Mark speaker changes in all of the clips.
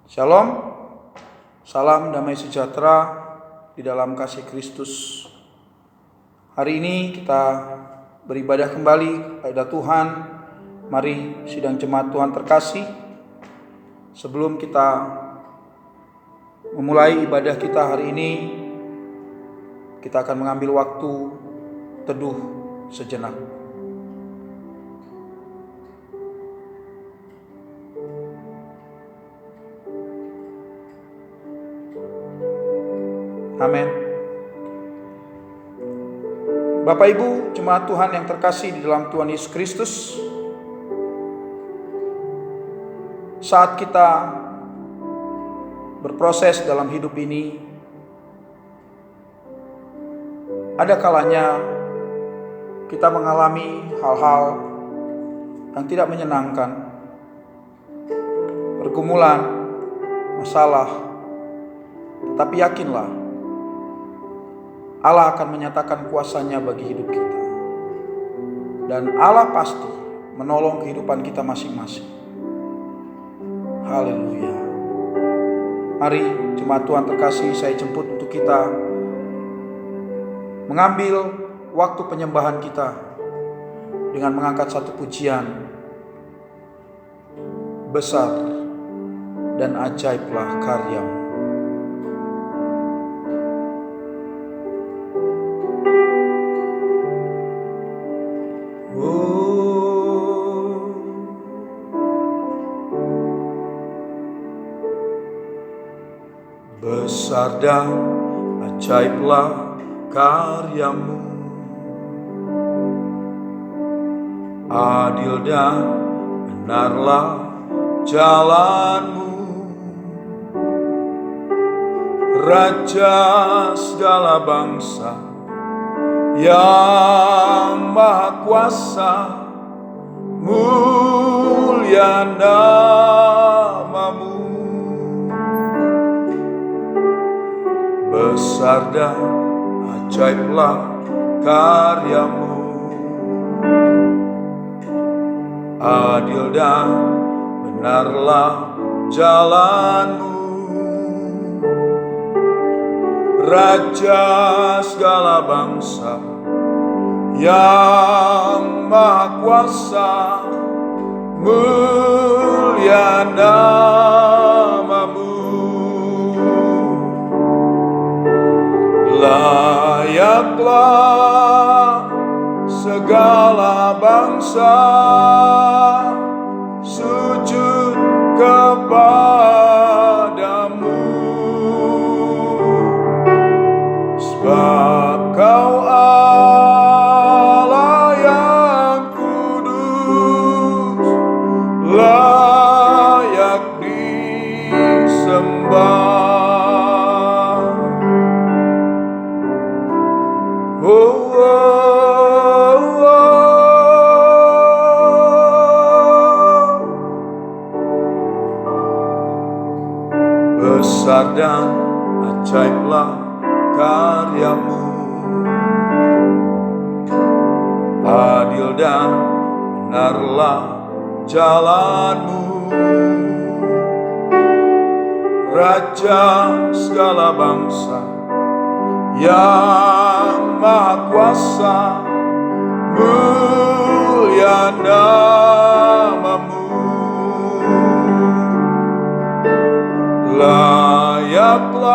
Speaker 1: Shalom, salam damai sejahtera di dalam kasih Kristus. Hari ini kita beribadah kembali kepada Tuhan. Mari sidang jemaat Tuhan terkasih, sebelum kita memulai ibadah kita hari ini, kita akan mengambil waktu teduh sejenak. Amin. Bapak Ibu jemaat Tuhan yang terkasih di dalam Tuhan Yesus Kristus, saat kita berproses dalam hidup ini, ada kalanya kita mengalami hal-hal yang tidak menyenangkan, pergumulan, masalah, tapi yakinlah, Allah akan menyatakan kuasa-Nya bagi hidup kita. Dan Allah pasti menolong kehidupan kita masing-masing. Haleluya. Mari jemaat Tuhan terkasih, saya jemput untuk kita mengambil waktu penyembahan kita dengan mengangkat satu pujian. Besar dan ajaiblah karya-Mu. Besar dan ajaiblah karya-Mu, adil dan benarlah jalan-Mu, Raja segala bangsa yang maha kuasa, mulia nama-Mu. Besar dan ajaiblah karya-Mu, adil dan benarlah jalan-Mu, Raja segala bangsa yang maha kuasa, mulia nama-Mu. Layaklah segala bangsa sujud kepadamu, sebab Kau Allah yang kudus, layak disembah. Besar dan ajaiblah karya-Mu, adil dan benarlah jalan-Mu, Raja segala bangsa yang maha kuasa, mulia nama-Mu. Layaklah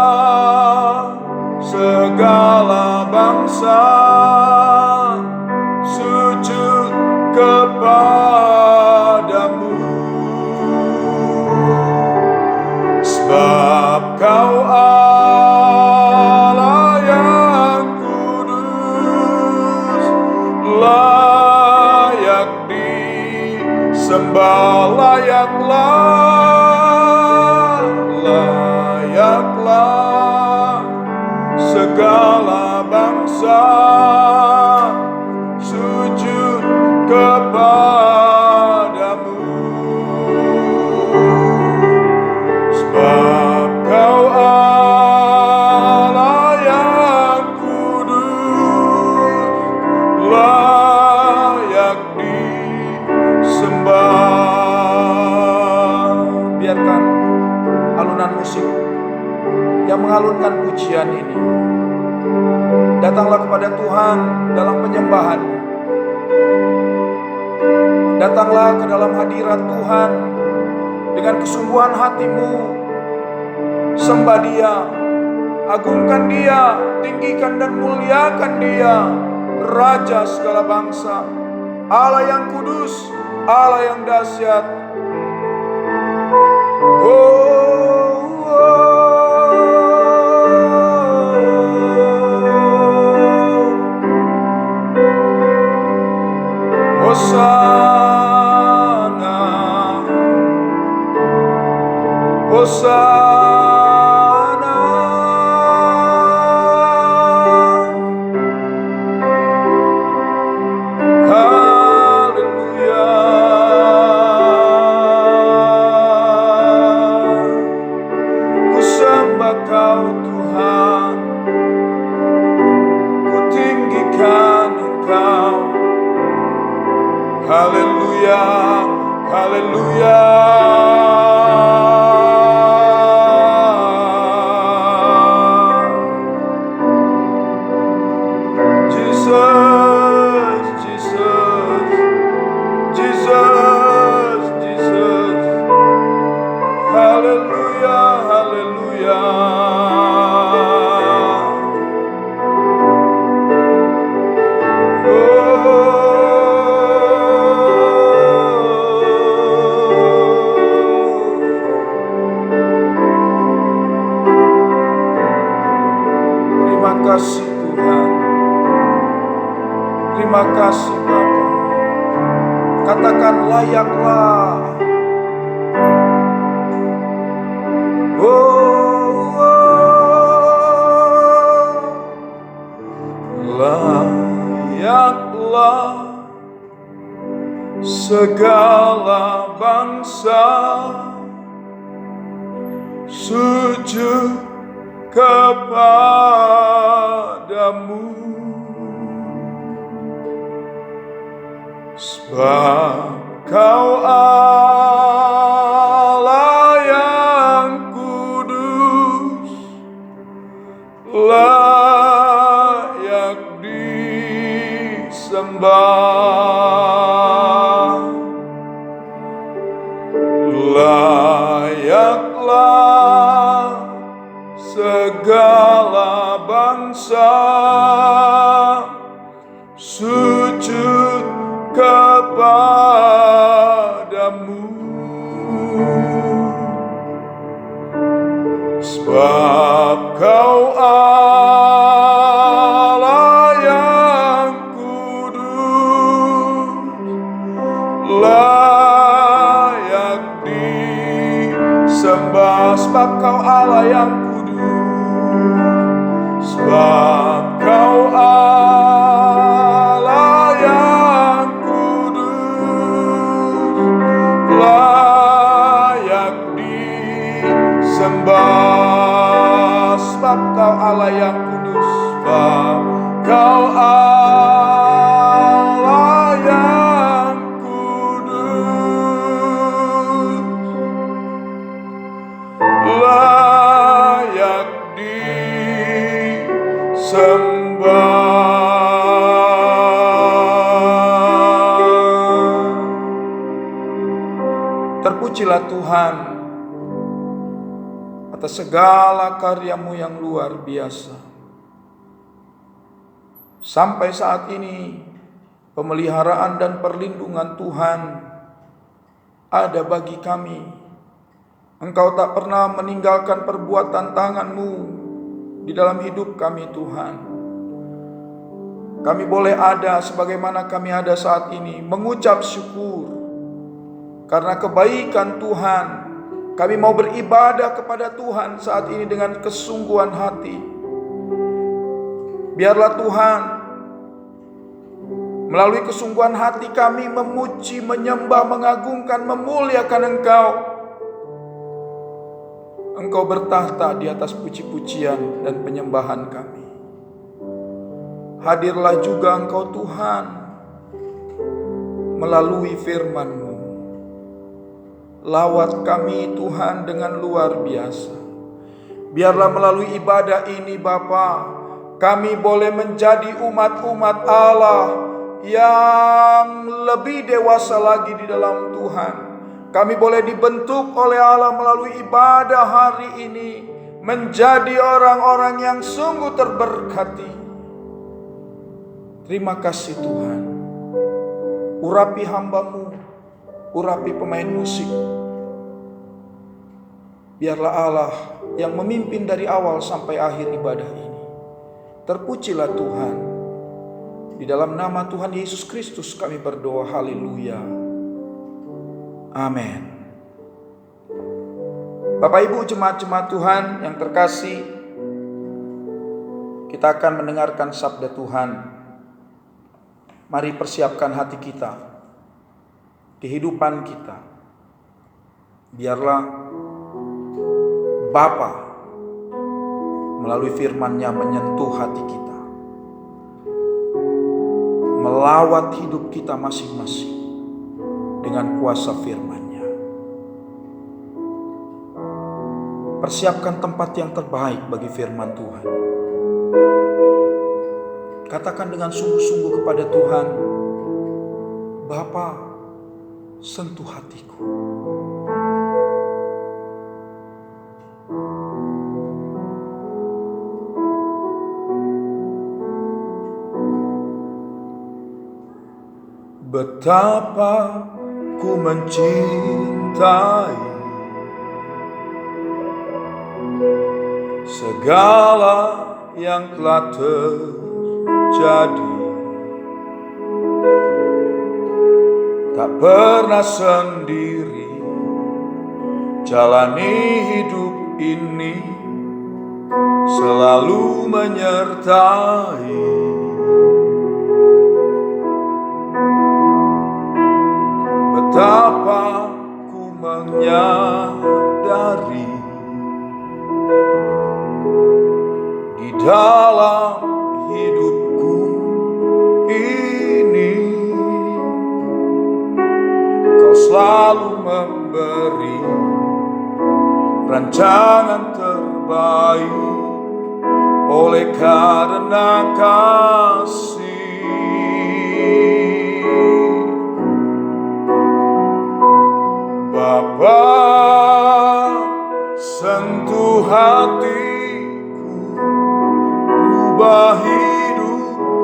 Speaker 1: segala bangsa sujud kepadamu, sebab Kau Allah yang kudus, layak disembah. Layaklah segala bangsa sujud kepadamu, sebab Kau Allah yang kudus, layak disembah. alunan musik yang mengalunkan pujian ini. Datanglah kepada Tuhan dalam penyembahan. Datanglah ke dalam hadirat Tuhan dengan kesungguhan hatimu. Sembah Dia, agungkan Dia, tinggikan dan muliakan Dia, Raja segala bangsa, Allah yang kudus, Allah yang dahsyat. Hosana, Hosana, haleluya. Ku sembah Kau Tuhan, ku tinggikan Engkau. Haleluya, haleluya. Jesus, Jesus, Jesus, Jesus. Haleluya, haleluya. Terima kasih Tuhan, terima kasih Bapa. Katakan layaklah. Layaklah segala bangsa sujud kepadamu, sebab Kau Allah yang kudus, layak disembah. Layaklah segala bangsa sujud kepadamu, sebab Kau Allah yang kudus, layak disembah. Sebab Kau Allah yang kudus, sebab Kau Allah yang kudus, layak disembah. Sebab Kau Allah yang kudus, sebab Kau Allah yang kudus, layak disembah. Terpujilah Tuhan atas segala karya-Mu yang luar biasa. Sampai saat ini pemeliharaan dan perlindungan Tuhan ada bagi kami. Engkau tak pernah meninggalkan perbuatan tangan-Mu di dalam hidup kami Tuhan. Kami boleh ada sebagaimana kami ada saat ini, mengucap syukur karena kebaikan Tuhan. Kami mau beribadah kepada Tuhan saat ini dengan kesungguhan hati. Biarlah Tuhan melalui kesungguhan hati kami memuji, menyembah, mengagungkan, memuliakan Engkau. Engkau bertahta di atas puji-pujian dan penyembahan kami. Hadirlah juga Engkau Tuhan melalui firman-Mu. lawat kami Tuhan dengan luar biasa. Biarlah melalui ibadah ini Bapa, kami boleh menjadi umat-umat Allah yang lebih dewasa lagi di dalam Tuhan. Kami boleh dibentuk oleh Allah melalui ibadah hari ini menjadi orang-orang yang sungguh terberkati. Terima kasih Tuhan. Urapi hamba-Mu, urapi pemain musik. Biarlah Allah yang memimpin dari awal sampai akhir ibadah ini. Terpujilah Tuhan. Di dalam nama Tuhan Yesus Kristus kami berdoa, haleluya. Amin. Bapak Ibu jemaat-jemaat Tuhan yang terkasih, kita akan mendengarkan sabda Tuhan. Mari persiapkan hati kita, kehidupan kita. Biarlah Bapa melalui firman-Nya menyentuh hati kita, melawat hidup kita masing-masing dengan kuasa firman-Nya. Persiapkan tempat yang terbaik bagi firman Tuhan. Katakan dengan sungguh-sungguh kepada Tuhan, Bapa, sentuh hatiku. Betapa ku mencintai segala yang telah terjadi. Tak pernah sendiri jalani hidup ini, selalu menyertai. Betapa ku menyadari di dalam hidupku ini, Kau selalu memberi rancangan terbaik oleh karena kasih. Bapa, sentuh hatiku, ubah hidupku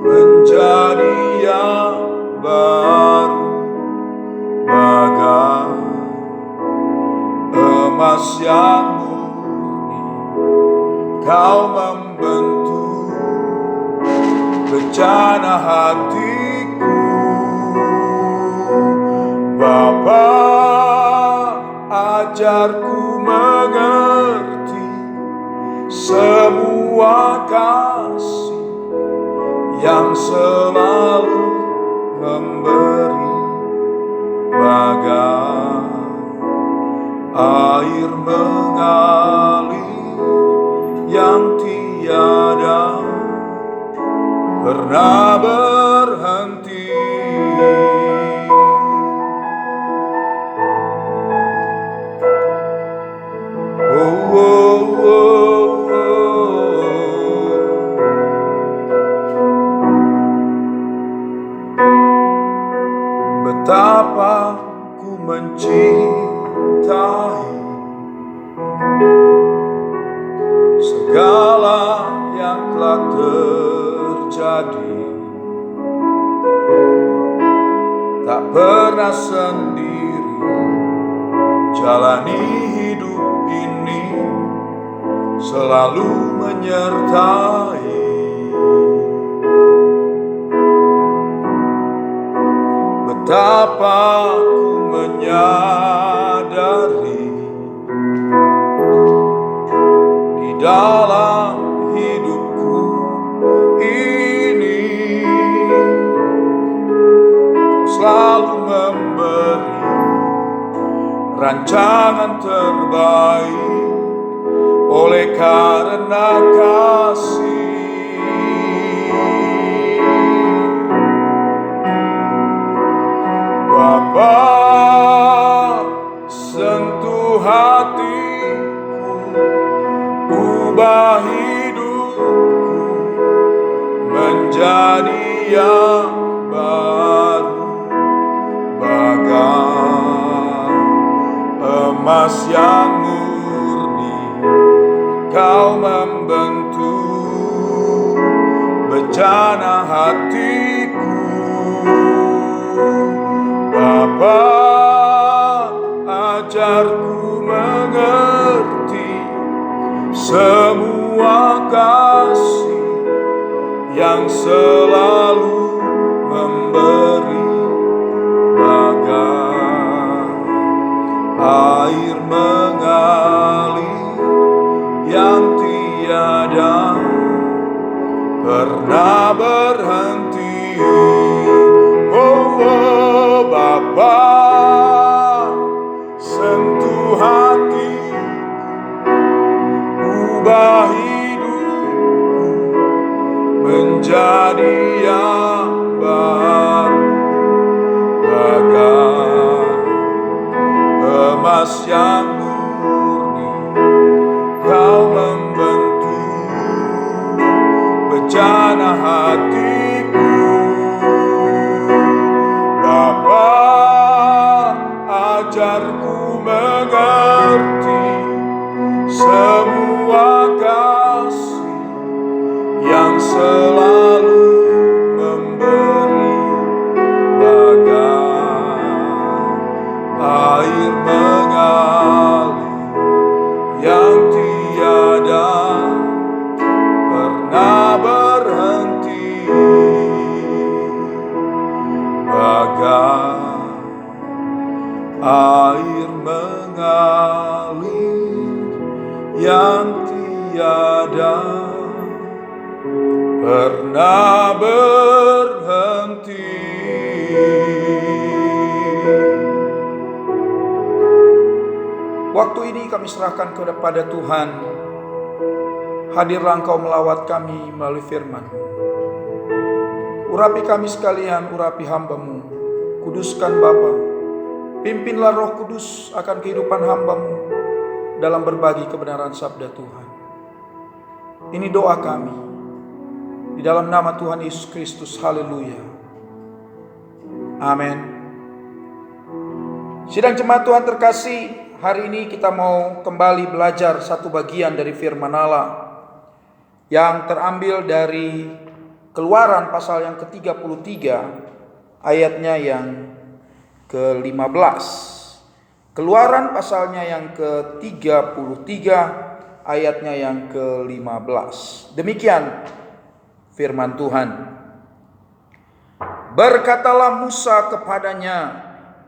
Speaker 1: menjadi yang baru, bagai emas yang murni. Kau membentuk rencana hatiku. Bapa, ajarku mengerti semua kasih yang selalu memberi, bagai air mengalir yang tiada pernah berhenti. Betapa ku mencintai segala yang telah terjadi. Tak pernah sendiri jalani hidup ini, selalu menyertai. Betapa ku menyadari di dalam hidupku ini, Kau selalu memberi rancangan terbaik oleh karena kasih. Bapa, hatiku, ubah hidupku menjadi yang baru, bagai emas yang murni. Kau membentuk bejana hatiku. Bapa, ajarku mengerti semua kasih yang selalu memberi, bagai air mengalir yang tiada pernah berhenti. Oh Bapa, sentuh hati, ubah hidupku menjadi yang baru, bagai emas yang murni. Kau membentuk bejana hatiku. Bapa, ajarku mengerti semua kasih yang selalu memberi, bagai air mengalir yang tiada pernah berhenti, bagai air mengalir yang tiada pernah berhenti. Waktu ini kami serahkan kepada Tuhan. Hadirlah Engkau melawat kami melalui firman. Urapi kami sekalian, urapi hamba-Mu. Kuduskan Bapa. Pimpinlah Roh Kudus akan kehidupan hamba-Mu dalam berbagi kebenaran sabda Tuhan. Ini doa kami. Di dalam nama Tuhan Yesus Kristus. Haleluya. Amin. Sidang jemaat Tuhan terkasih, hari ini kita mau kembali belajar satu bagian dari firman Allah yang terambil dari Keluaran pasal yang ke-33 ayatnya yang ke-15. Keluaran pasalnya yang ke-33 ayatnya yang ke-15. Demikian firman Tuhan. Berkatalah Musa kepadanya,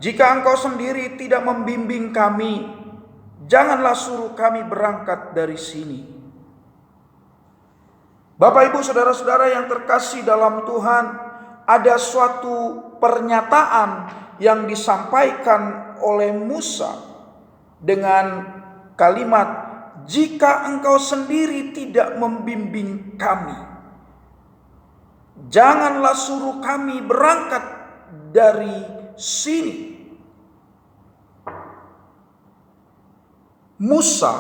Speaker 1: jika engkau sendiri tidak membimbing kami, janganlah suruh kami berangkat dari sini. Bapak Ibu saudara-saudara yang terkasih dalam Tuhan, ada suatu pernyataan yang disampaikan oleh Musa dengan kalimat, jika engkau sendiri tidak membimbing kami, janganlah suruh kami berangkat dari sini. Musa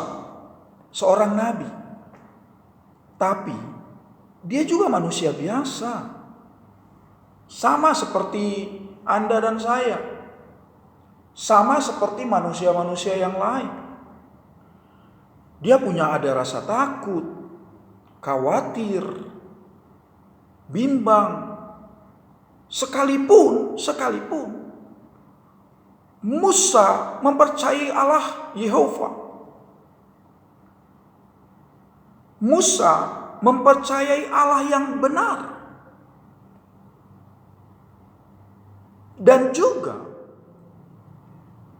Speaker 1: seorang nabi, tapi dia juga manusia biasa, sama seperti Anda dan saya, sama seperti manusia-manusia yang lain. Dia punya ada rasa takut, khawatir, bimbang. Sekalipun Musa mempercayai Allah Yehova. Musa mempercayai Allah yang benar. Dan juga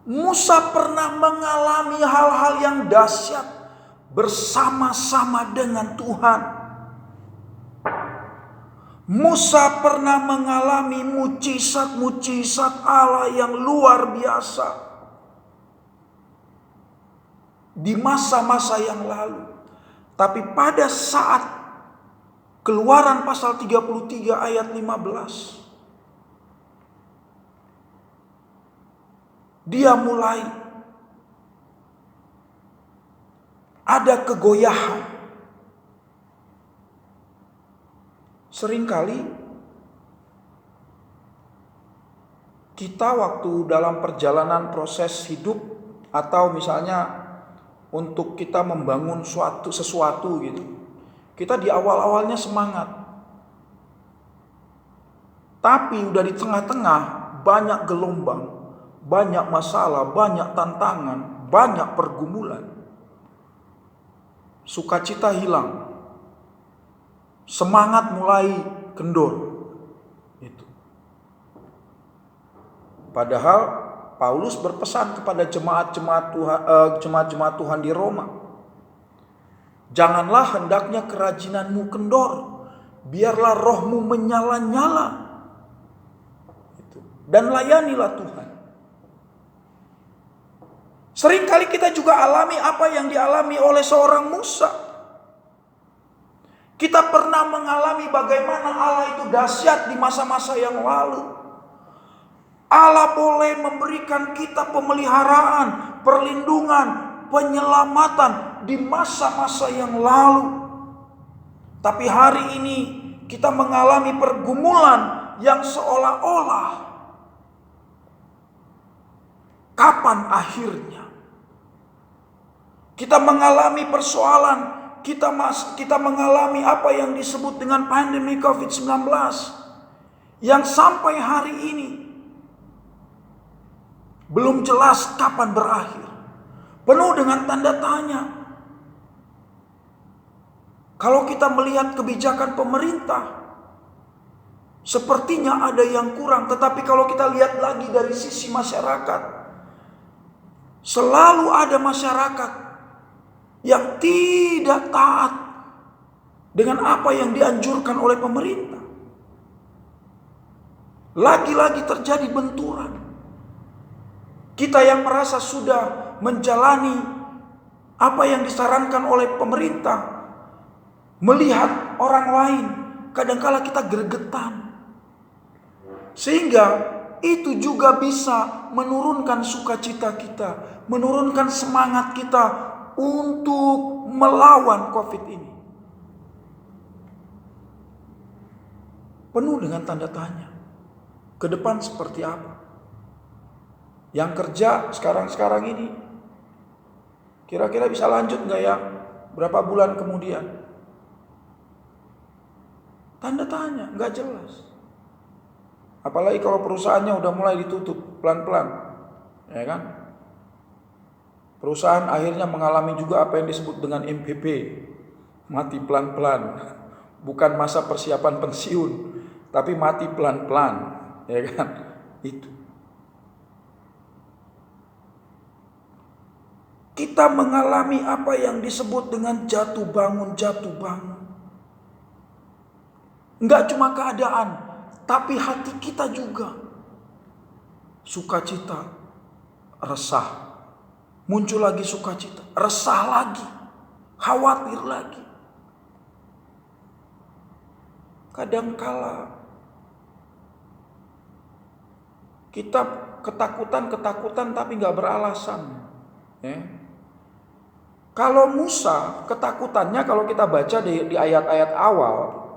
Speaker 1: Musa pernah mengalami hal-hal yang dahsyat bersama-sama dengan Tuhan. Musa pernah mengalami mujizat-mujizat Allah yang luar biasa di masa-masa yang lalu. Tapi pada saat Keluaran pasal 33 ayat 15, dia mulai ada kegoyahan. Seringkali kita waktu dalam perjalanan proses hidup, atau misalnya untuk kita membangun sesuatu gitu, kita di awal-awalnya semangat, tapi udah di tengah-tengah banyak gelombang, banyak masalah, banyak tantangan, banyak pergumulan. Sukacita hilang, semangat mulai kendor. Itu. Padahal Paulus berpesan kepada jemaat-jemaat Tuhan di Roma, janganlah hendaknya kerajinanmu kendor, biarlah rohmu menyala-nyala, dan layanilah Tuhan. Seringkali kita juga alami apa yang dialami oleh seorang Musa. Kita pernah mengalami bagaimana Allah itu dahsyat di masa-masa yang lalu. Allah boleh memberikan kita pemeliharaan, perlindungan, penyelamatan di masa-masa yang lalu. Tapi hari ini kita mengalami pergumulan yang seolah-olah kapan akhirnya? Kita mengalami persoalan, kita mengalami apa yang disebut dengan pandemi COVID-19 yang sampai hari ini belum jelas kapan berakhir. Penuh dengan tanda tanya. Kalau kita melihat kebijakan pemerintah, sepertinya ada yang kurang. Tetapi kalau kita lihat lagi dari sisi masyarakat, selalu ada masyarakat yang tidak taat dengan apa yang dianjurkan oleh pemerintah. Lagi-lagi terjadi benturan. Kita yang merasa sudah menjalani apa yang disarankan oleh pemerintah, melihat orang lain, kadangkala kita gregetan. Sehingga itu juga bisa menurunkan sukacita kita, menurunkan semangat kita untuk melawan COVID ini. Penuh dengan tanda tanya. Ke depan seperti apa? Yang kerja sekarang ini, kira-kira bisa lanjut gak ya? Berapa bulan kemudian? Tanda tanya, gak jelas. Apalagi kalau perusahaannya udah mulai ditutup pelan-pelan, ya kan? Perusahaan akhirnya mengalami juga apa yang disebut dengan MPP, mati pelan-pelan. Bukan masa persiapan pensiun, tapi mati pelan-pelan, ya kan? Itu. Kita mengalami apa yang disebut dengan jatuh bangun. Enggak cuma keadaan, tapi hati kita juga. Sukacita, resah. Muncul lagi sukacita, resah lagi, khawatir lagi. Kadangkala kita ketakutan tapi gak beralasan. Kalau Musa, ketakutannya kalau kita baca di ayat-ayat awal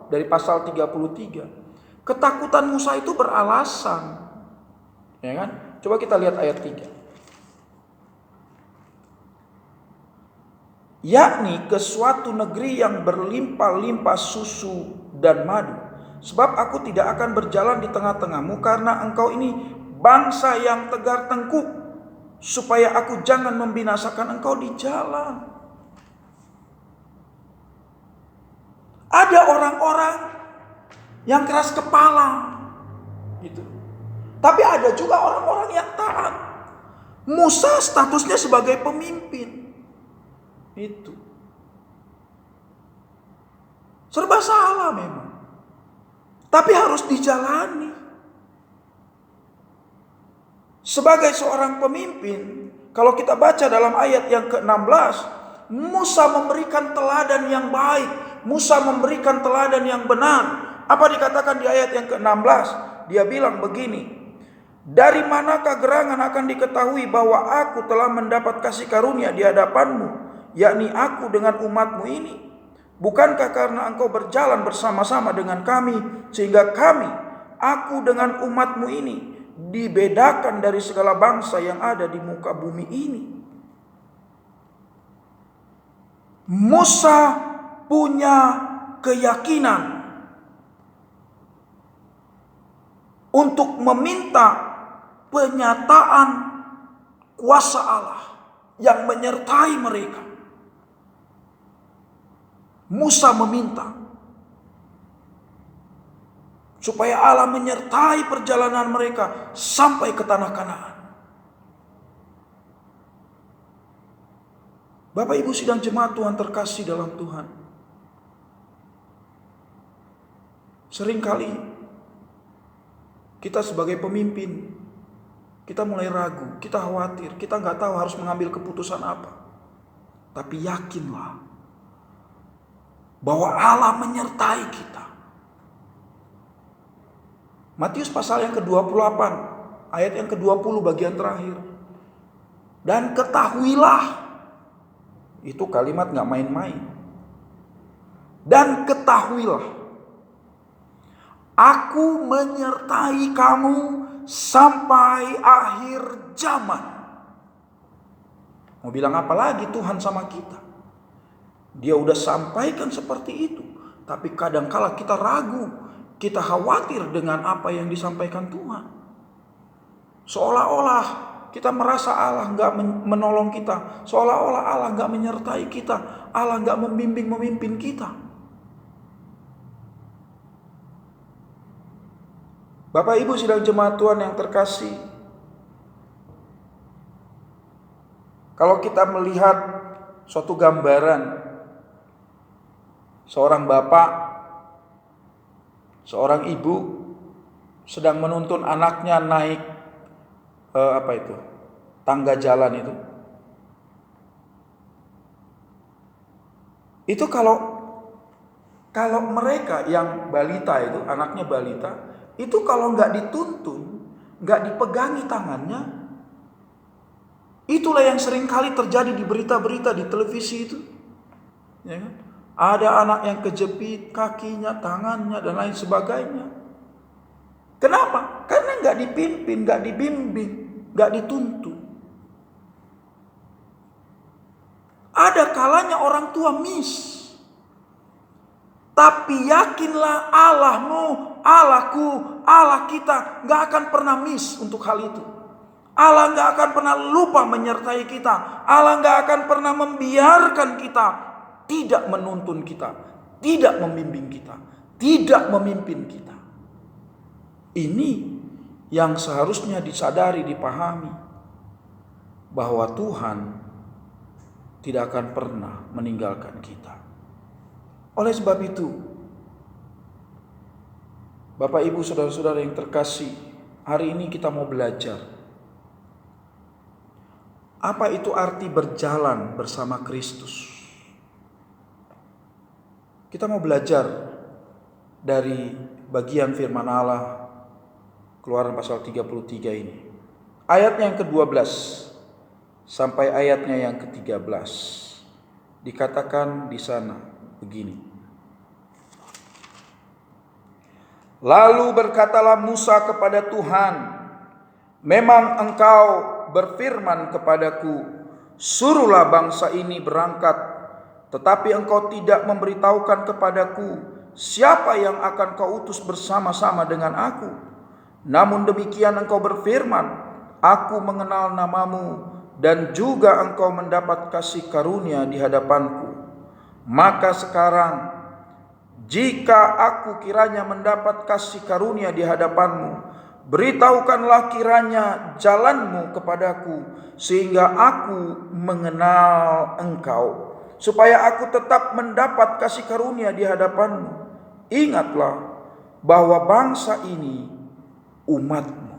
Speaker 1: dari pasal 33, ketakutan Musa itu beralasan. Ya kan? Coba kita lihat ayat 3. Yakni ke suatu negeri yang berlimpah-limpah susu dan madu. Sebab aku tidak akan berjalan di tengah-tengahmu, karena engkau ini bangsa yang tegar tengkuk, supaya aku jangan membinasakan engkau di jalan. Ada orang-orang yang keras kepala, gitu. Tapi ada juga orang-orang yang taat. Musa statusnya sebagai pemimpin. Itu serba salah memang, tapi harus dijalani. Sebagai seorang pemimpin, kalau kita baca dalam ayat yang ke-16, Musa memberikan teladan yang baik, Musa memberikan teladan yang benar. Apa dikatakan di ayat yang ke-16? Dia bilang begini, dari manakah gerangan akan diketahui bahwa aku telah mendapat kasih karunia di hadapanmu, yakni aku dengan umatmu ini? Bukankah karena engkau berjalan bersama-sama dengan kami, sehingga kami, aku dengan umatmu ini, dibedakan dari segala bangsa yang ada di muka bumi ini? Musa punya keyakinan untuk meminta penyataan kuasa Allah yang menyertai mereka. Musa meminta supaya Allah menyertai perjalanan mereka sampai ke tanah Kanaan. Bapak Ibu sidang jemaat Tuhan terkasih dalam Tuhan. Seringkali kita sebagai pemimpin, kita mulai ragu, kita khawatir, kita nggak tahu harus mengambil keputusan apa. Tapi yakinlah bahwa Allah menyertai kita. Matius pasal yang ke-28, ayat yang ke-20 bagian terakhir. Dan ketahuilah, itu kalimat gak main-main. Dan ketahuilah, aku menyertai kamu sampai akhir zaman. Mau bilang apa lagi Tuhan sama kita? Dia udah sampaikan seperti itu. Tapi kadangkala kita ragu, kita khawatir dengan apa yang disampaikan Tuhan. Seolah-olah kita merasa Allah gak menolong kita. Seolah-olah Allah gak menyertai kita. Allah gak memimpin kita. Bapak Ibu sidang jemaat Tuhan yang terkasih, kalau kita melihat suatu gambaran seorang bapak, seorang ibu sedang menuntun anaknya naik tangga jalan itu. Itu kalau mereka yang balita itu, anaknya balita, itu kalau nggak dituntun, nggak dipegangi tangannya, itulah yang sering kali terjadi di berita-berita di televisi itu. Ya kan? Ada anak yang kejepit kakinya, tangannya, dan lain sebagainya. Kenapa? Karena nggak dipimpin, nggak dibimbing, nggak dituntun. Ada kalanya orang tua miss. Tapi yakinlah Allahmu, Allahku, Allah kita nggak akan pernah miss untuk hal itu. Allah nggak akan pernah lupa menyertai kita. Allah nggak akan pernah membiarkan kita tidak menuntun kita, tidak membimbing kita, tidak memimpin kita. Ini yang seharusnya disadari, dipahami, bahwa Tuhan tidak akan pernah meninggalkan kita. Oleh sebab itu, Bapak Ibu saudara-saudara yang terkasih, hari ini kita mau belajar apa itu arti berjalan bersama Kristus. Kita mau belajar dari bagian firman Allah Keluaran pasal 33 ini. Ayatnya yang ke-12 sampai ayatnya yang ke-13. Dikatakan di sana begini. Lalu berkatalah Musa kepada Tuhan, memang engkau berfirman kepadaku, suruhlah bangsa ini berangkat. Tetapi engkau tidak memberitahukan kepadaku siapa yang akan kau utus bersama-sama dengan aku. Namun demikian engkau berfirman, aku mengenal namamu dan juga engkau mendapat kasih karunia di hadapanku. Maka sekarang, jika aku kiranya mendapat kasih karunia di hadapanmu, beritahukanlah kiranya jalanmu kepadaku, sehingga aku mengenal engkau, supaya aku tetap mendapat kasih karunia di hadapanmu. Ingatlah bahwa bangsa ini umatmu.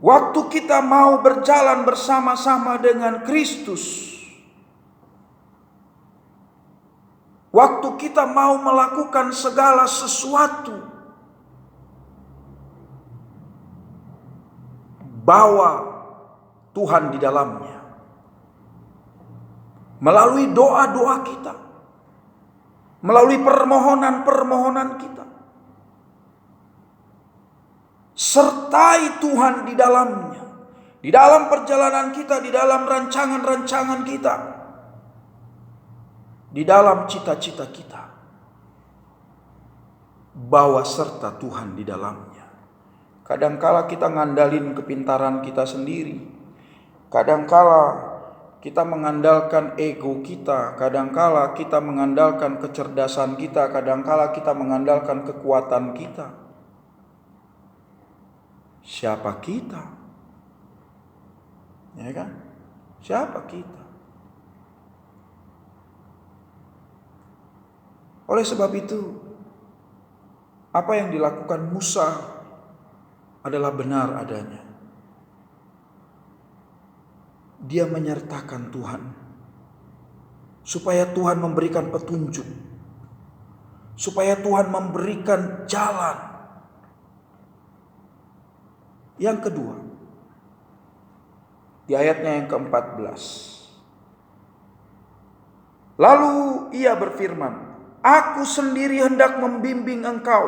Speaker 1: Waktu kita mau berjalan bersama-sama dengan Kristus, waktu kita mau melakukan segala sesuatu, bawa Tuhan di dalamnya. Melalui doa-doa kita, melalui permohonan-permohonan kita. Sertai Tuhan di dalamnya. Di dalam perjalanan kita, di dalam rancangan-rancangan kita. Di dalam cita-cita kita. Bawa serta Tuhan di dalamnya. Kadangkala kita ngandalin kepintaran kita sendiri. Kadangkala kita mengandalkan ego kita, kadangkala kita mengandalkan kecerdasan kita, kadangkala kita mengandalkan kekuatan kita. Siapa kita? Ya kan? Siapa kita? Oleh sebab itu, apa yang dilakukan Musa adalah benar adanya. Dia menyertakan Tuhan, supaya Tuhan memberikan petunjuk, supaya Tuhan memberikan jalan. Yang kedua, di ayatnya yang ke-14, lalu ia berfirman, aku sendiri hendak membimbing engkau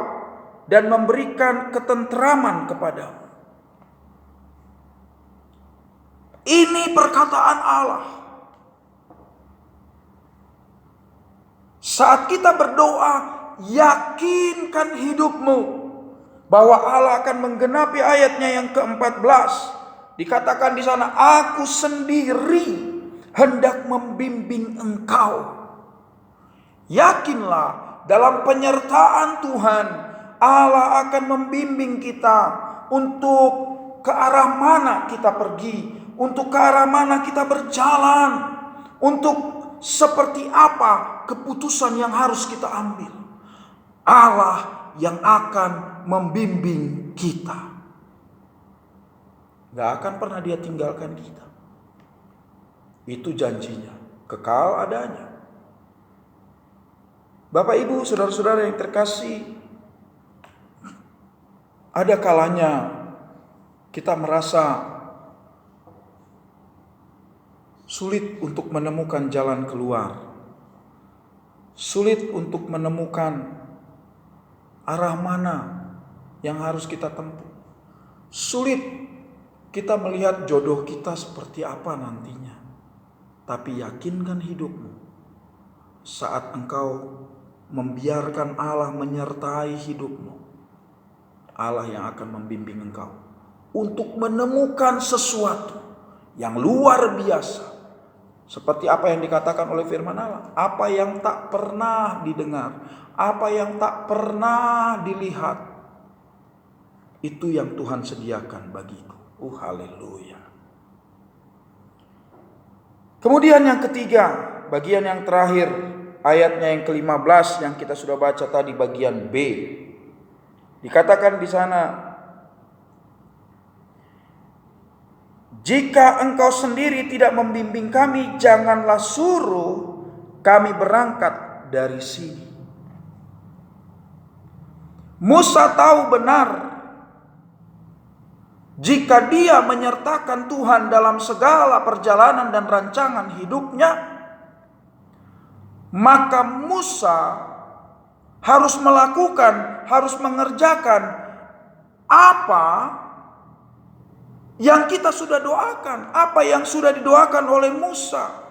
Speaker 1: dan memberikan ketentraman kepadamu. Ini perkataan Allah. Saat kita berdoa, yakinkan hidupmu bahwa Allah akan menggenapi ayatnya yang ke-14. Dikatakan di sana, aku sendiri hendak membimbing engkau. Yakinlah dalam penyertaan Tuhan, Allah akan membimbing kita untuk ke arah mana kita pergi, untuk ke arah mana kita berjalan, untuk seperti apa keputusan yang harus kita ambil. Allah yang akan membimbing kita. Gak akan pernah dia tinggalkan kita. Itu janjinya, kekal adanya. Bapak Ibu, saudara-saudara yang terkasih, ada kalanya kita merasa sulit untuk menemukan jalan keluar. Sulit untuk menemukan arah mana yang harus kita tempuh. Sulit kita melihat jodoh kita seperti apa nantinya. Tapi yakinkan hidupmu. Saat engkau membiarkan Allah menyertai hidupmu, Allah yang akan membimbing engkau untuk menemukan sesuatu yang luar biasa. Seperti apa yang dikatakan oleh firman Allah, apa yang tak pernah didengar, apa yang tak pernah dilihat, itu yang Tuhan sediakan bagiku. Haleluya. Kemudian yang ketiga, bagian yang terakhir, ayatnya yang ke-15 yang kita sudah baca tadi, bagian B. Dikatakan di sana, jika engkau sendiri tidak membimbing kami, janganlah suruh kami berangkat dari sini. Musa tahu benar, jika dia menyertakan Tuhan dalam segala perjalanan dan rancangan hidupnya, maka Musa harus melakukan, harus mengerjakan apa yang kita sudah doakan, apa yang sudah didoakan oleh Musa.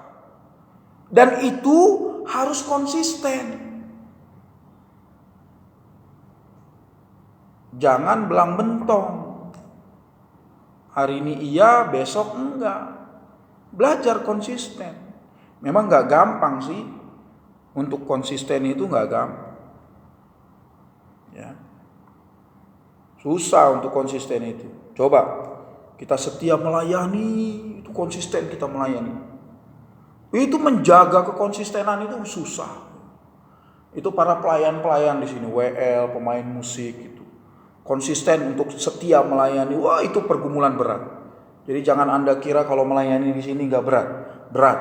Speaker 1: Dan itu harus konsisten. Jangan belang bentong. Hari ini iya, besok enggak. Belajar konsisten. Memang enggak gampang sih. Untuk konsisten itu enggak gampang. Ya. Susah untuk konsisten itu. Coba kita setia melayani, itu konsisten kita melayani. Itu menjaga kekonsistenan itu susah. Itu para pelayan-pelayan di sini, WL, pemain musik itu. Konsisten untuk setia melayani, wah itu pergumulan berat. Jadi jangan Anda kira kalau melayani di sini enggak berat. Berat.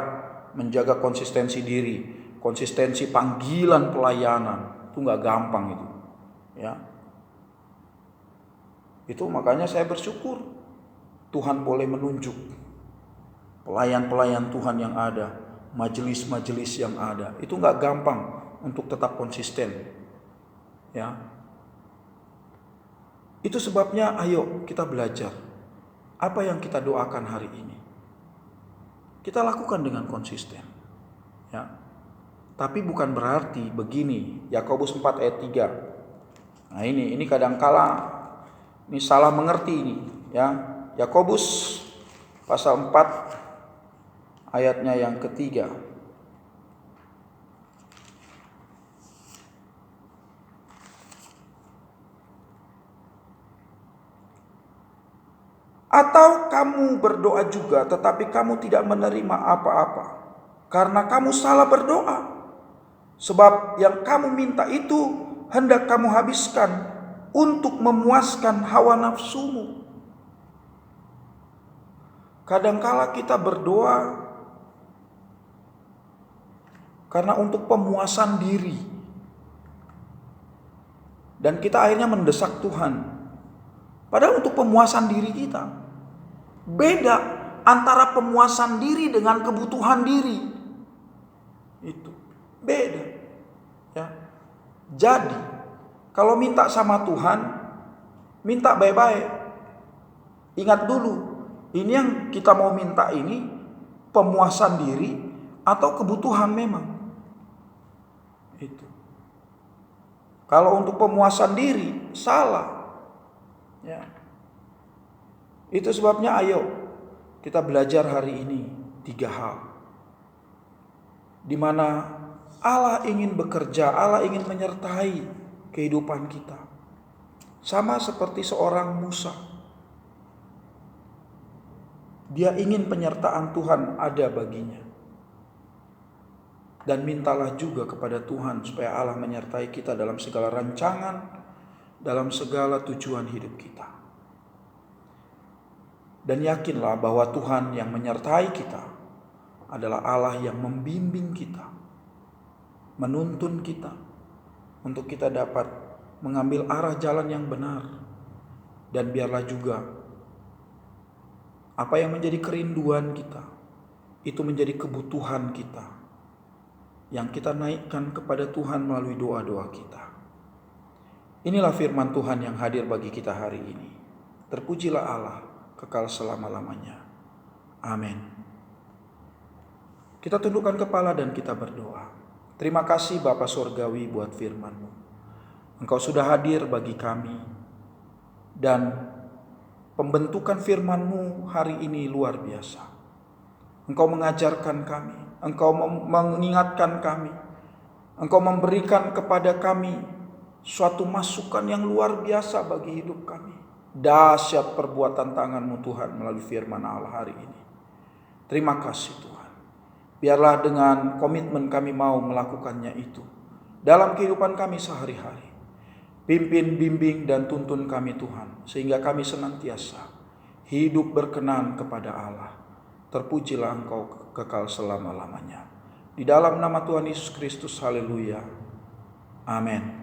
Speaker 1: Menjaga konsistensi diri, konsistensi panggilan pelayanan, itu enggak gampang itu. Ya. Itu makanya saya bersyukur Tuhan boleh menunjuk pelayan-pelayan Tuhan yang ada, majelis-majelis yang ada. Itu nggak gampang untuk tetap konsisten. Ya. Itu sebabnya ayo kita belajar. Apa yang kita doakan hari ini, kita lakukan dengan konsisten. Ya. Tapi bukan berarti begini, Yakobus 4 ayat 3. Nah ini kadangkala ini salah mengerti ini, ya. Yakobus pasal 4 ayatnya yang ketiga. Atau kamu berdoa juga tetapi kamu tidak menerima apa-apa karena kamu salah berdoa. Sebab yang kamu minta itu hendak kamu habiskan untuk memuaskan hawa nafsumu. Kadangkala kita berdoa karena untuk pemuasan diri. Dan kita akhirnya mendesak Tuhan. Padahal untuk pemuasan diri kita. Beda antara pemuasan diri dengan kebutuhan diri. Itu beda. Ya. Jadi, kalau minta sama Tuhan, minta baik-baik. Ingat dulu, ini yang kita mau minta ini pemuasan diri atau kebutuhan memang. Itu. Kalau untuk pemuasan diri, salah. Ya. Itu sebabnya ayo kita belajar hari ini 3 hal. Di mana Allah ingin bekerja, Allah ingin menyertai kehidupan kita. Sama seperti seorang Musa. Dia ingin penyertaan Tuhan ada baginya. Dan mintalah juga kepada Tuhan supaya Allah menyertai kita dalam segala rancangan, dalam segala tujuan hidup kita. Dan yakinlah bahwa Tuhan yang menyertai kita adalah Allah yang membimbing kita, menuntun kita untuk kita dapat mengambil arah jalan yang benar. Dan biarlah juga apa yang menjadi kerinduan kita itu menjadi kebutuhan kita yang kita naikkan kepada Tuhan melalui doa-doa kita. Inilah firman Tuhan yang hadir bagi kita hari ini. Terpujilah Allah kekal selama-lamanya. Amin. Kita tundukkan kepala dan kita berdoa. Terima kasih Bapa Surgawi buat firman-Mu. Engkau sudah hadir bagi kami. Dan pembentukan firman-Mu hari ini luar biasa. Engkau mengajarkan kami. Engkau mengingatkan kami. Engkau memberikan kepada kami suatu masukan yang luar biasa bagi hidup kami. Dahsyat perbuatan tangan-Mu Tuhan melalui firman Allah hari ini. Terima kasih Tuhan. Biarlah dengan komitmen kami mau melakukannya itu dalam kehidupan kami sehari-hari. Pimpin, bimbing, dan tuntun kami Tuhan, sehingga kami senantiasa hidup berkenan kepada Allah. Terpujilah Engkau kekal selama-lamanya. Di dalam nama Tuhan Yesus Kristus, haleluya. Amin.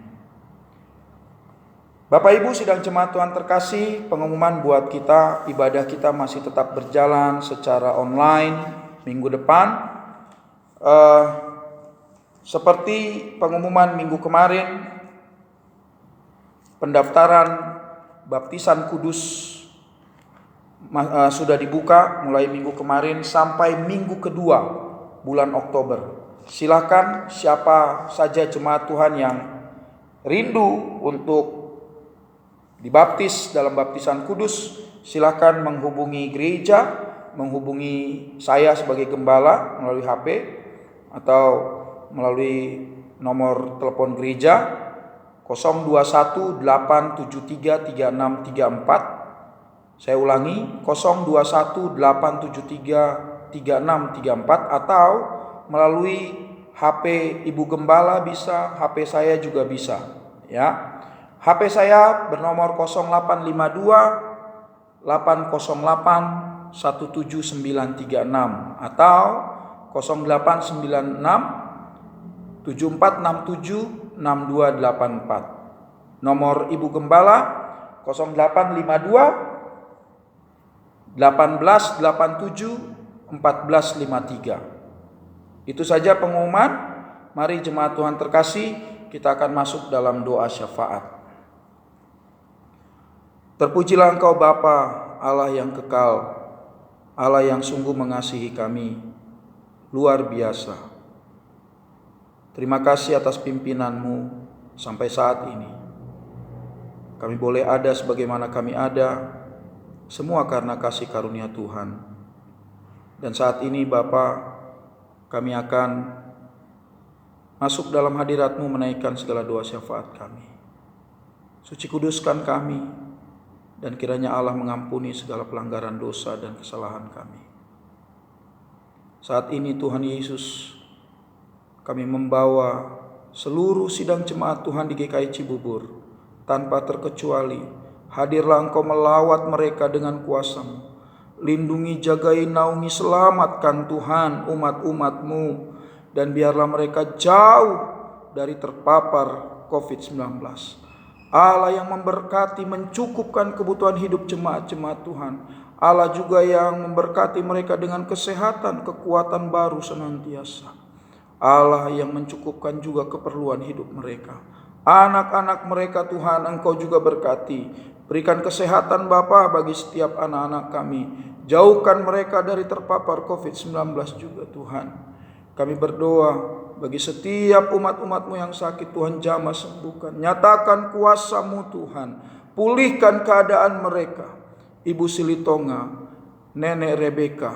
Speaker 1: Bapak Ibu sidang jemaat Tuhan terkasih, pengumuman buat kita, ibadah kita masih tetap berjalan secara online minggu depan. Seperti pengumuman minggu kemarin, pendaftaran baptisan kudus sudah dibuka mulai minggu kemarin sampai minggu kedua bulan Oktober. Silakan siapa saja jemaat Tuhan yang rindu untuk dibaptis dalam baptisan kudus, silakan menghubungi gereja, menghubungi saya sebagai gembala melalui HP atau melalui nomor telepon gereja 021-873-3634. Saya ulangi 021-873-3634 atau melalui HP Ibu Gembala bisa, HP saya juga bisa, ya. HP saya bernomor 0852 808 17936 atau 0896 7467 6284. Nomor Ibu Gembala 0852 1887 14:53. Itu saja pengumuman. Mari jemaat Tuhan terkasih, kita akan masuk dalam doa syafaat. Terpujilah Engkau Bapa, Allah yang kekal, Allah yang sungguh mengasihi kami, luar biasa. Terima kasih atas pimpinan-Mu sampai saat ini. Kami boleh ada sebagaimana kami ada, semua karena kasih karunia Tuhan. Dan saat ini Bapa, kami akan masuk dalam hadirat-Mu menaikkan segala doa syafaat kami. Suci kuduskan kami, dan kiranya Allah mengampuni segala pelanggaran dosa dan kesalahan kami. Saat ini Tuhan Yesus, kami membawa seluruh sidang jemaat Tuhan di GKI Cibubur, tanpa terkecuali. Hadirlah Engkau melawat mereka dengan kuasa-Mu. Lindungi, jagai, naungi, selamatkan Tuhan umat-umat-Mu. Dan biarlah mereka jauh dari terpapar COVID-19. Allah yang memberkati, mencukupkan kebutuhan hidup jemaat-jemaat Tuhan. Allah juga yang memberkati mereka dengan kesehatan, kekuatan baru senantiasa. Allah yang mencukupkan juga keperluan hidup mereka. Anak-anak mereka Tuhan, Engkau juga berkati. Berikan kesehatan Bapa bagi setiap anak-anak kami. Jauhkan mereka dari terpapar COVID-19 juga Tuhan. Kami berdoa bagi setiap umat-umat-Mu yang sakit, Tuhan jamah sembuhkan. Nyatakan kuasa-Mu Tuhan. Pulihkan keadaan mereka. Ibu Silitonga, Nenek Rebeka,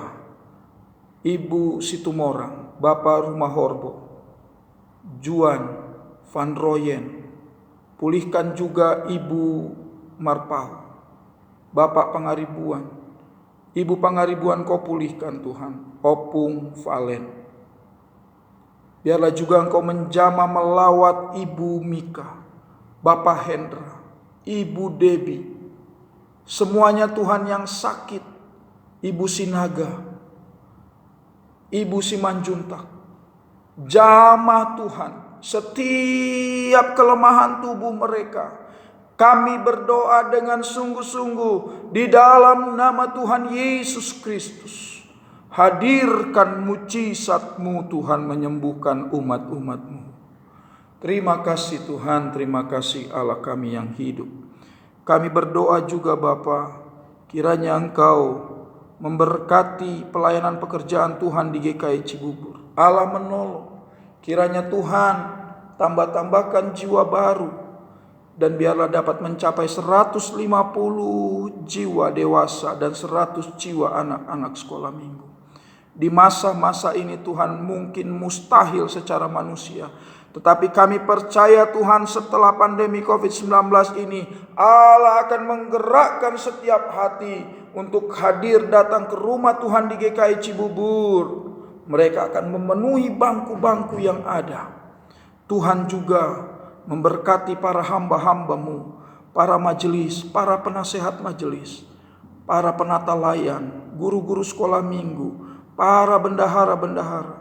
Speaker 1: Ibu Situmorang, Bapak Rumah Horbo, Juan Van Royen. Pulihkan juga Ibu Marpau, Bapak Pangaribuan. Ibu Pangaribuan Kau pulihkan Tuhan. Opung Valen. Biarlah juga Engkau menjamah melawat Ibu Mika, Bapak Hendra, Ibu Debi, semuanya Tuhan yang sakit, Ibu Sinaga, Ibu Simanjuntak. Jamah Tuhan setiap kelemahan tubuh mereka. Kami berdoa dengan sungguh-sungguh di dalam nama Tuhan Yesus Kristus. Hadirkan mujizat-Mu Tuhan menyembuhkan umat-umat-Mu. Terima kasih Tuhan, terima kasih Allah kami yang hidup. Kami berdoa juga Bapa, kiranya Engkau memberkati pelayanan pekerjaan Tuhan di GKI Cibubur. Allah menolong, kiranya Tuhan tambah-tambahkan jiwa baru, dan biarlah dapat mencapai 150 jiwa dewasa dan 100 jiwa anak-anak sekolah minggu. Di masa-masa ini Tuhan mungkin mustahil secara manusia, tetapi kami percaya Tuhan setelah pandemi COVID-19 ini Allah akan menggerakkan setiap hati untuk hadir datang ke rumah Tuhan di GKI Cibubur. Mereka akan memenuhi bangku-bangku yang ada. Tuhan juga memberkati para hamba-hamba-Mu, para majelis, para penasehat majelis, para penata layan, guru-guru sekolah minggu, para bendahara-bendahara,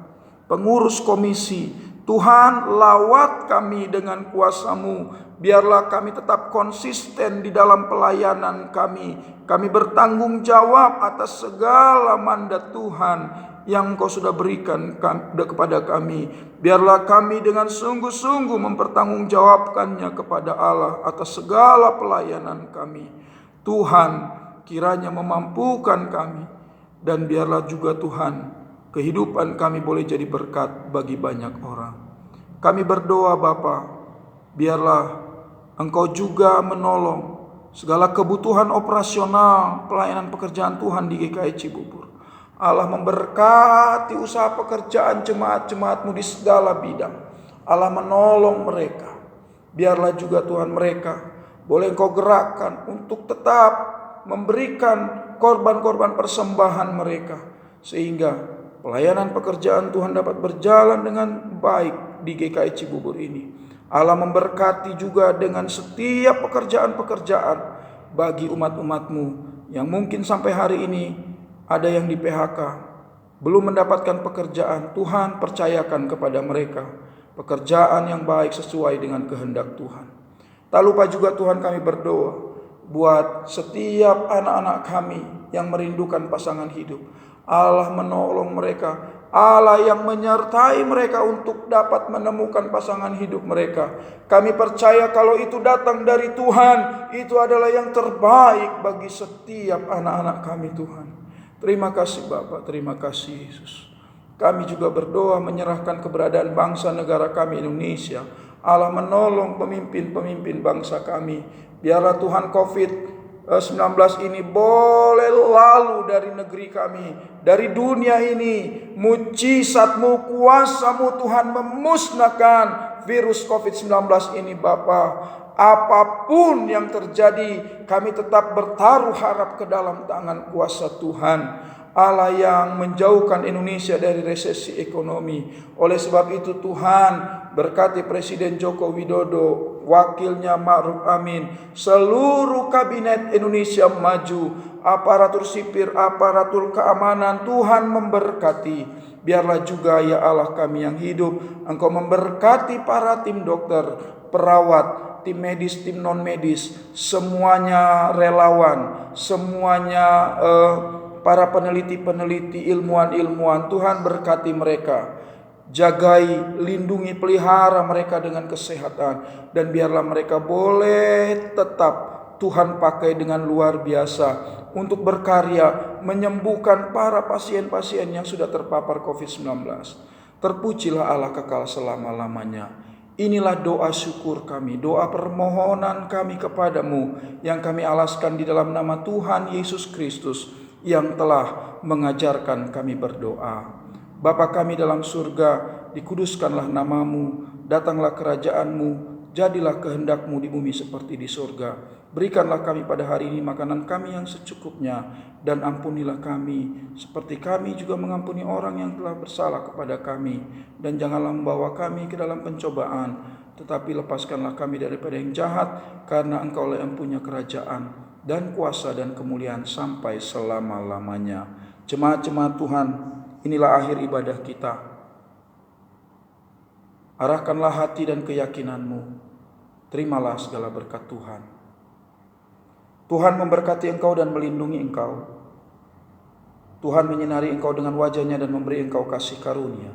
Speaker 1: pengurus komisi. Tuhan, lawat kami dengan kuasa-Mu. Biarlah kami tetap konsisten di dalam pelayanan kami. Kami bertanggung jawab atas segala mandat Tuhan yang Engkau sudah berikan kepada kami. Biarlah kami dengan sungguh-sungguh mempertanggungjawabkannya kepada Allah atas segala pelayanan kami. Tuhan, kiranya memampukan kami. Dan biarlah juga Tuhan, kehidupan kami boleh jadi berkat bagi banyak orang. Kami berdoa Bapa, biarlah Engkau juga menolong segala kebutuhan operasional pelayanan pekerjaan Tuhan di GKI Cibubur. Allah memberkati usaha pekerjaan jemaat-jemaat-Mu di segala bidang. Allah menolong mereka. Biarlah juga Tuhan mereka boleh Engkau gerakkan untuk tetap memberikan korban-korban persembahan mereka, sehingga pelayanan pekerjaan Tuhan dapat berjalan dengan baik di GKI Cibubur ini. Allah memberkati juga dengan setiap pekerjaan-pekerjaan bagi umat-umat-Mu yang mungkin sampai hari ini ada yang di PHK, belum mendapatkan pekerjaan. Tuhan, percayakan kepada mereka pekerjaan yang baik sesuai dengan kehendak Tuhan. Tak lupa juga Tuhan, kami berdoa buat setiap anak-anak kami yang merindukan pasangan hidup. Allah menolong mereka, Allah yang menyertai mereka untuk dapat menemukan pasangan hidup mereka. Kami percaya kalau itu datang dari Tuhan, itu adalah yang terbaik bagi setiap anak-anak kami Tuhan. Terima kasih Bapa, terima kasih Yesus. Kami juga berdoa menyerahkan keberadaan bangsa negara kami Indonesia. Allah menolong pemimpin-pemimpin bangsa kami. Biarlah Tuhan COVID-19 ini boleh lalu dari negeri kami, dari dunia ini. Mujizat-Mu, kuasa-Mu Tuhan memusnahkan virus COVID-19 ini Bapa. Apapun yang terjadi, kami tetap bertaruh harap ke dalam tangan kuasa Tuhan, Allah yang menjauhkan Indonesia dari resesi ekonomi. Oleh sebab itu Tuhan, berkati Presiden Joko Widodo, wakilnya Ma'ruf Amin, seluruh kabinet Indonesia Maju, aparatur sipil, aparatur keamanan, Tuhan memberkati. Biarlah juga ya Allah kami yang hidup, Engkau memberkati para tim dokter, perawat, tim medis, tim non medis, semuanya relawan, semuanya para peneliti-peneliti, ilmuwan-ilmuwan. Tuhan berkati mereka, jagai, lindungi, pelihara mereka dengan kesehatan, dan biarlah mereka boleh tetap Tuhan pakai dengan luar biasa untuk berkarya menyembuhkan para pasien-pasien yang sudah terpapar COVID-19. Terpujilah Allah kekal selama-lamanya. Inilah doa syukur kami, doa permohonan kami kepadamu yang kami alaskan di dalam nama Tuhan Yesus Kristus yang telah mengajarkan kami berdoa. Bapa kami dalam surga, dikuduskanlah namamu, datanglah kerajaanmu, jadilah kehendak-Mu di bumi seperti di surga. Berikanlah kami pada hari ini makanan kami yang secukupnya, dan ampunilah kami seperti kami juga mengampuni orang yang telah bersalah kepada kami. Dan janganlah membawa kami ke dalam pencobaan, tetapi lepaskanlah kami daripada yang jahat, karena Engkau yang punya kerajaan dan kuasa dan kemuliaan sampai selama-lamanya. Jemaat-jemaat Tuhan, inilah akhir ibadah kita. Arahkanlah hati dan keyakinanmu. Terimalah segala berkat Tuhan. Tuhan memberkati engkau dan melindungi engkau. Tuhan menyinari engkau dengan wajah-Nya dan memberi engkau kasih karunia.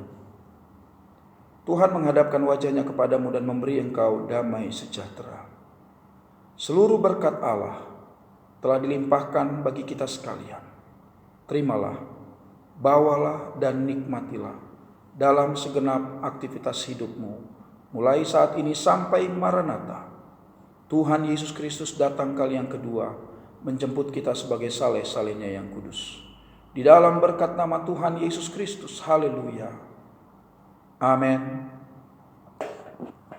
Speaker 1: Tuhan menghadapkan wajah-Nya kepadamu dan memberi engkau damai sejahtera. Seluruh berkat Allah telah dilimpahkan bagi kita sekalian. Terimalah, bawalah dan nikmatilah dalam segenap aktivitas hidupmu, mulai saat ini sampai Maranatha. Tuhan Yesus Kristus datang kali yang kedua, menjemput kita sebagai saleh-salehnya yang kudus. Di dalam berkat nama Tuhan Yesus Kristus, haleluya. Amin.